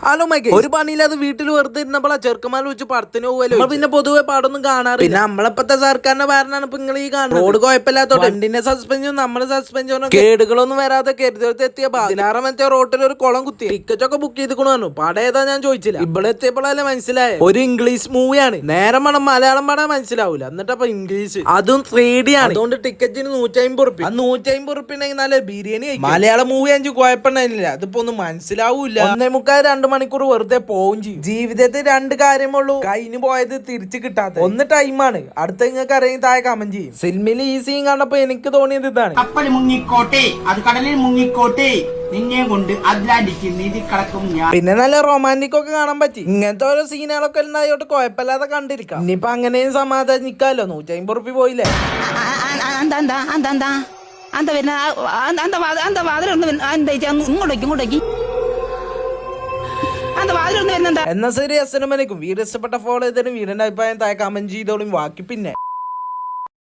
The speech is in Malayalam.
ഹലോ മൈക്ക്, ഒരു പണിയില്ലാതെ വീട്ടിൽ വെറുതെ ഇരുന്നപ്പോൾ ചെറുക്കന്മാർ വെച്ച് പടത്തിന് പോവല്ലോ. പിന്നെ പൊതുവെ പാടൊന്നും കാണാറില്ല. പിന്നെ നമ്മളിപ്പത്തെ സർക്കാരിന്റെ ഭരണമാണ് ഇപ്പൊ നിങ്ങൾ ഈ കാണുന്നത്. റോഡ് കുഴപ്പമില്ലാത്തോണ്ട് വണ്ടിന്റെ സസ്പെൻഷനും നമ്മുടെ സസ്പെൻഷനും കേടുകളൊന്നും വരാതെ കരുതലത്ത് എത്തിയ 16 റോട്ടിൽ ഒരു കുളം കുത്തി ടിക്കറ്റ് ഒക്കെ ബുക്ക് ചെയ്തിക്കണു. പടം ഏതാ ഞാൻ ചോദിച്ചില്ല. ഇവിടെ എത്തിയപ്പോഴല്ലേ മനസ്സിലായ ഒരു ഇംഗ്ലീഷ് മൂവിയാണ്. നേരം പണം മലയാളം പടം മനസ്സിലാവൂല, എന്നിട്ടപ്പൊ ഇംഗ്ലീഷ്, അതും 3D ആണ്. അതുകൊണ്ട് ടിക്കറ്റിന് 150 റുപ്യ. 150 റുപ്യ ഉണ്ടെങ്കിൽ നല്ല ബിരിയാണി. മലയാളം മൂവി അഞ്ച് കുഴപ്പമില്ല, അതിപ്പോ ഒന്നും മനസ്സിലാവൂല. 1.25-2 മണിക്കൂർ വെറുതെ പോവും ചെയ്യും. ജീവിതത്തിൽ 2 കാര്യമുള്ളൂ കഴിഞ്ഞു പോയത് തിരിച്ചു കിട്ടാത്ത. ഒന്ന് ടൈമാണ്, അടുത്ത നിങ്ങൾക്ക് അറിയാൻ താഴെ കമന്റ് ചെയ്യും. സിനിമയിൽ ഈ സീൻ കണ്ടപ്പോ എനിക്ക് തോന്നിയത് ഇതാണ്. കപ്പൽ മുങ്ങിക്കോട്ടെ, അത് കടലിൽ മുങ്ങിക്കോട്ടെ, നിന്നെ കൊണ്ട് അറ്റ്ലാന്റിക്കിൽ നീതി കളക്കും ഞാൻ. പിന്നെ നല്ല റൊമാൻറ്റിക് ഒക്കെ കാണാൻ പറ്റി. ഇങ്ങനത്തെ ഓരോ സീനുകളൊക്കെ ഉണ്ടായോട്ട് കുഴപ്പമില്ലാതെ കണ്ടിരിക്കാം. ഇനിയിപ്പൊ അങ്ങനെയും സമാധാനിക്കാലോ. 150 റുപ്യ പോയില്ലേ. എന്നാ ശരി, അസ്സലാമു അലൈക്കും. വീഡിയോ ഇഷ്ടപ്പെട്ട ഫോളോ ചെയ്തതിനും വീടിന്റെ അഭിപ്രായം താഴെ കമന്റ് ചെയ്തോളും. ബാക്കി പിന്നെ